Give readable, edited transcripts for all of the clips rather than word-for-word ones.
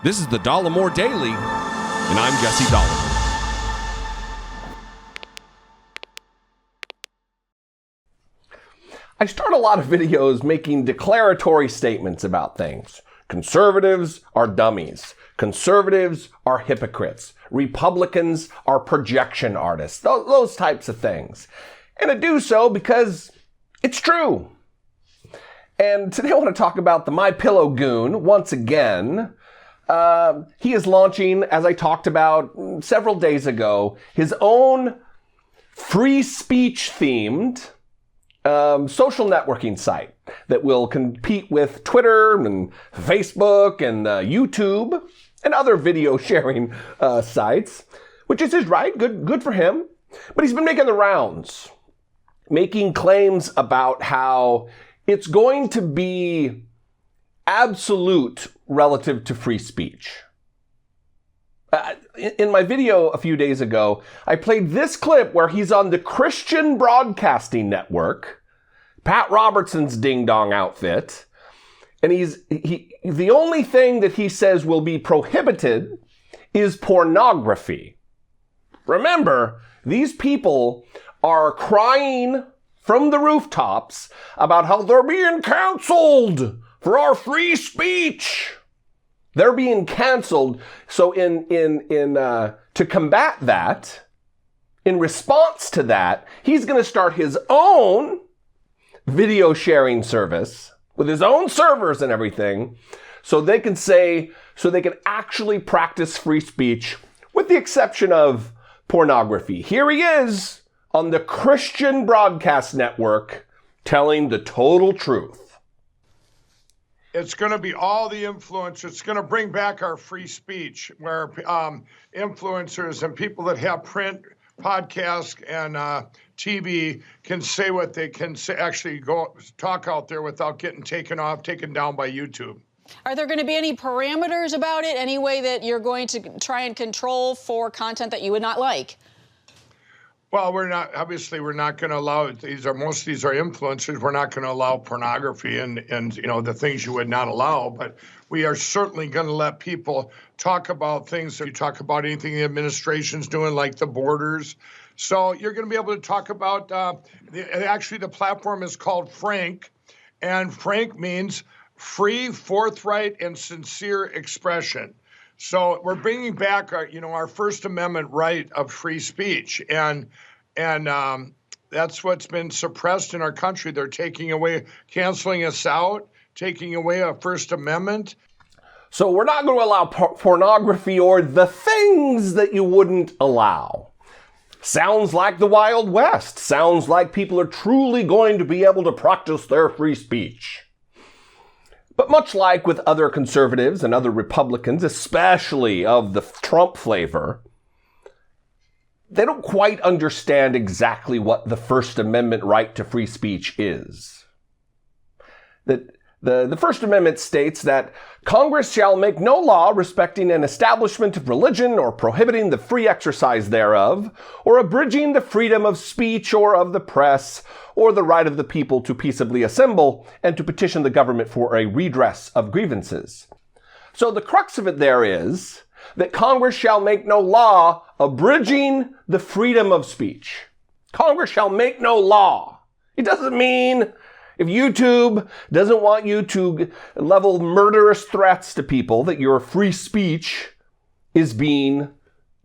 This is the Dollemore Daily, and I'm Jesse Dollemore. I start a lot of videos making declaratory statements about things. Conservatives are dummies. Conservatives are hypocrites. Republicans are projection artists. Those types of things. And I do so because it's true. And today I want to talk about the MyPillow goon once again. He is launching, as I talked about several days ago, his own free speech themed social networking site that will compete with Twitter and Facebook and YouTube and other video sharing sites, which is his right. Good for him. But he's been making the rounds, making claims about how it's going to be absolute relative to free speech. In my video a few days ago, I played this clip where he's on the Christian Broadcasting Network, Pat Robertson's ding-dong outfit, and the only thing that he says will be prohibited is pornography. Remember, these people are crying from the rooftops about how they're being canceled for our free speech. They're being canceled. So to combat that, in response to that, he's going to start his own video sharing service with his own servers and everything, so they can actually practice free speech, with the exception of pornography. Here he is on the Christian Broadcast Network telling the total truth. It's going to be all the influence. It's going to bring back our free speech, where influencers and people that have print, podcast, and TV can say what they can say, actually go talk out there without getting taken down by YouTube. Are there going to be any parameters about it? Any way that you're going to try and control for content that you would not like? Well, we're not going to allow, most of these are influencers. We're not going to allow pornography and the things you would not allow, but we are certainly going to let people talk about things. If you talk about anything the administration's doing, like the borders. So you're going to be able to talk about, the platform is called Frank, and Frank means free, forthright, and sincere expression. So we're bringing back our First Amendment right of free speech, and that's what's been suppressed in our country. They're canceling us out, taking away our First Amendment. So we're not going to allow pornography or the things that you wouldn't allow. Sounds like the Wild West. Sounds like people are truly going to be able to practice their free speech. But much like with other conservatives and other Republicans, especially of the Trump flavor, they don't quite understand exactly what the First Amendment right to free speech is. The First Amendment states that Congress shall make no law respecting an establishment of religion or prohibiting the free exercise thereof, or abridging the freedom of speech or of the press, or the right of the people to peaceably assemble and to petition the government for a redress of grievances. So the crux of it there is that Congress shall make no law abridging the freedom of speech. Congress shall make no law. It doesn't mean if YouTube doesn't want you to level murderous threats to people that your free speech is being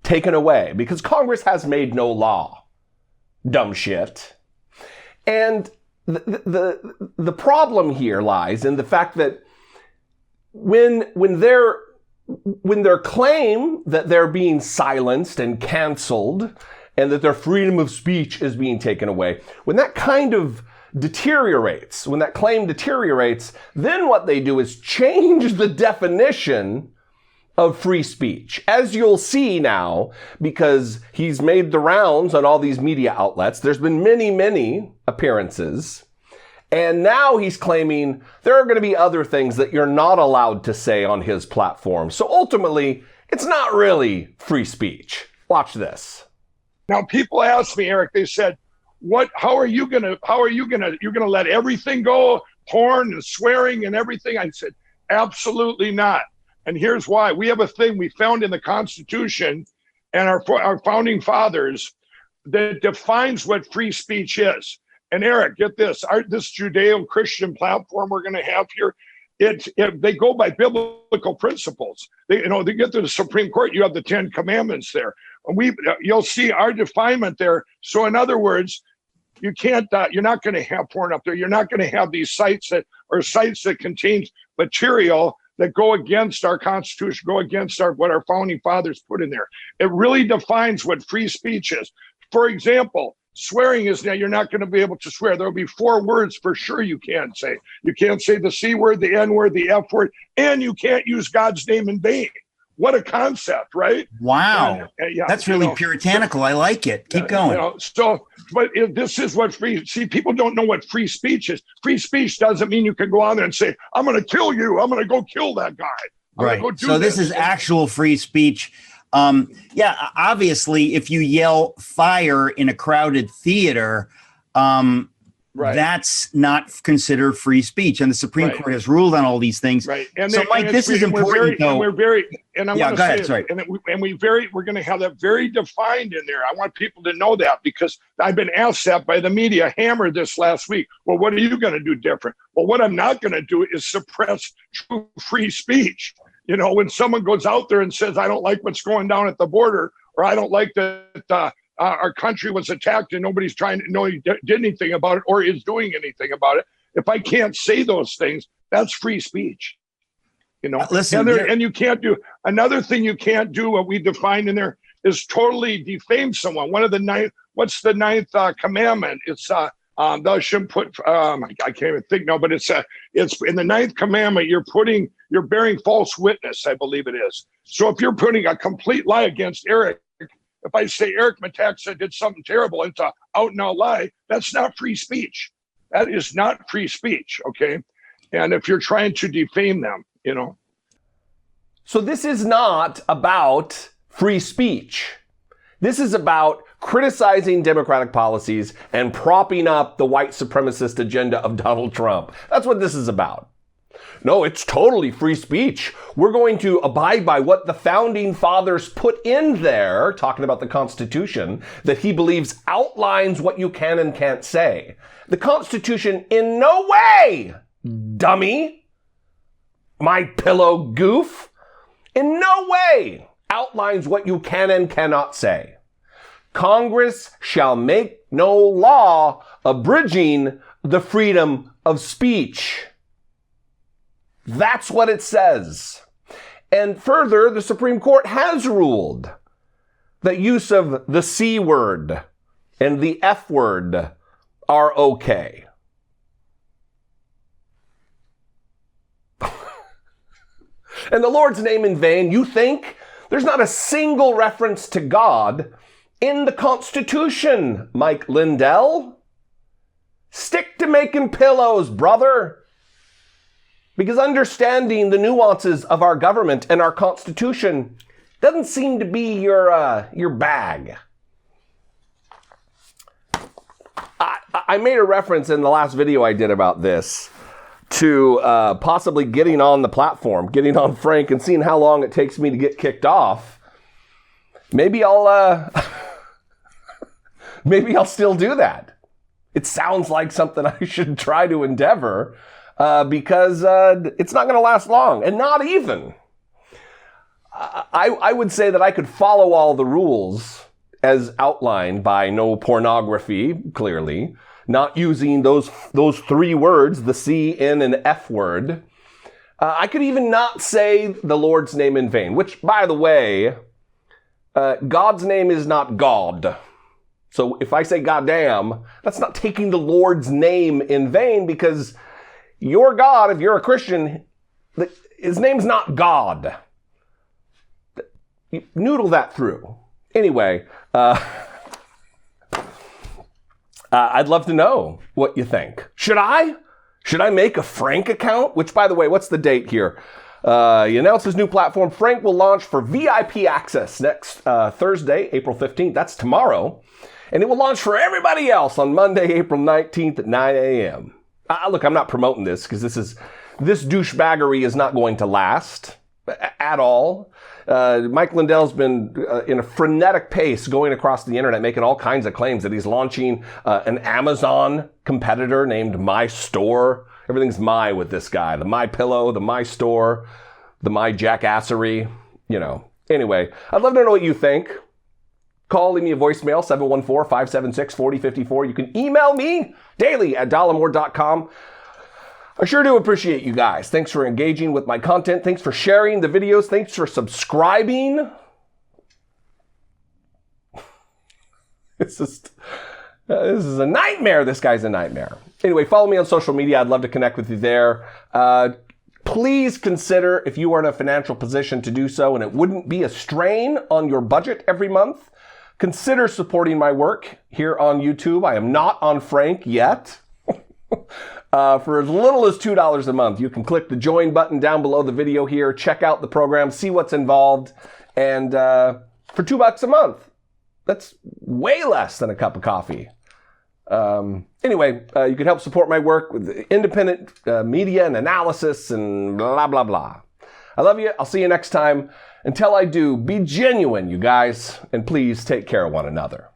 taken away, because Congress has made no law. Dumb shit. And the problem here lies in the fact that when their claim that they're being silenced and canceled and that their freedom of speech is being taken away, when that kind of deteriorates, when that claim deteriorates, then what they do is change the definition of free speech. As you'll see now, because he's made the rounds on all these media outlets, there's been many appearances, and now he's claiming there are going to be other things that you're not allowed to say on his platform. So ultimately, it's not really free speech. Watch this. Now, people ask me, Eric, they said, you're going to let everything go, porn and swearing and everything? I said, absolutely not. And here's why. We have a thing we found in the Constitution and our founding fathers that defines what free speech is. And Eric, get this, this Judeo-Christian platform we're going to have here, they go by biblical principles. They get to the Supreme Court, you have the 10 Commandments there. You'll see our definement there. So in other words, you can't, you're not going to have porn up there. You're not going to have these sites that contain material that go against our Constitution, go against what our founding fathers put in there. It really defines what free speech is. For example, swearing is now you're not going to be able to swear. There'll be 4 words for sure you can't say. You can't say the C word, the N word, the F word, and you can't use God's name in vain. What a concept, right? Wow. That's really puritanical. I like it. Keep going. This is what people don't know what free speech is. Free speech doesn't mean you can go on there and say, I'm going to kill you. I'm going to go kill that guy. Right. So this is actual free speech. Obviously, if you yell fire in a crowded theater, that's not considered free speach. And the Supreme Court has ruled on all these things. Right. Mike, this is important, though. We're going to have that very defined in there. I want people to know that because I've been asked that by the media, hammered this last week. Well, what are you going to do different? Well, what I'm not going to do is suppress true free speech. When someone goes out there and says, I don't like what's going down at the border, or I don't like that our country was attacked and nobody's did anything about it or is doing anything about it. If I can't say those things, that's free speech. Listen, and you can't do another thing. You can't do what we defined in there is totally defame someone. What's the ninth commandment? It's thou shouldn't put. I can't even think now, but it's in the ninth commandment. You're bearing false witness, I believe it is. So if you're putting a complete lie against Eric, if I say Eric Metaxa did something terrible, it's a out and out lie. That's not free speech. That is not free speech. Okay, and if you're trying to defame them, So this is not about free speech. This is about criticizing Democratic policies and propping up the white supremacist agenda of Donald Trump. That's what this is about. No, it's totally free speech. We're going to abide by what the founding fathers put in there, talking about the Constitution, that he believes outlines what you can and can't say. The Constitution in no way, dummy, my pillow goof, in no way outlines what you can and cannot say. Congress shall make no law abridging the freedom of speech. That's what it says. And further, the Supreme Court has ruled that use of the C word and the F word are okay. And the Lord's name in vain, you think? There's not a single reference to God in the Constitution, Mike Lindell. Stick to making pillows, brother. Because understanding the nuances of our government and our Constitution doesn't seem to be your bag. I made a reference in the last video I did about this to possibly getting on the platform, getting on Frank and seeing how long it takes me to get kicked off. Maybe I'll still do that. It sounds like something I should try to endeavor because it's not going to last long, and not even. I would say that I could follow all the rules as outlined by no pornography, clearly, not using those 3 words, the C, N, and F word. I could even not say the Lord's name in vain, which, by the way, God's name is not God. So if I say goddamn, that's not taking the Lord's name in vain, because your God, if you're a Christian, his name's not God. You noodle that through. Anyway, I'd love to know what you think. Should I make a Frank account? Which, by the way, what's the date here? He announced his new platform. Frank will launch for VIP access next Thursday, April 15th. That's tomorrow. And it will launch for everybody else on Monday, April 19th at 9 a.m. Look, I'm not promoting this because this douchebaggery is not going to last. at all. Mike Lindell's been in a frenetic pace going across the internet, making all kinds of claims that he's launching an Amazon competitor named My Store. Everything's My with this guy. The My Pillow, the My Store, the My Jackassery, you know. Anyway, I'd love to know what you think. Call, leave me a voicemail, 714-576-4054. You can email me, daily@dollemore.com. I sure do appreciate you guys. Thanks for engaging with my content. Thanks for sharing the videos. Thanks for subscribing. It's just, this is a nightmare. This guy's a nightmare. Anyway, follow me on social media. I'd love to connect with you there. Please consider, if you are in a financial position to do so and it wouldn't be a strain on your budget every month, consider supporting my work here on YouTube. I am not on Frank yet. For as little as $2 a month, you can click the join button down below the video here, check out the program, see what's involved, and for $2 a month, that's way less than a cup of coffee. Anyway, you can help support my work with independent media and analysis and blah, blah, blah. I love you. I'll see you next time. Until I do, be genuine, you guys, and please take care of one another.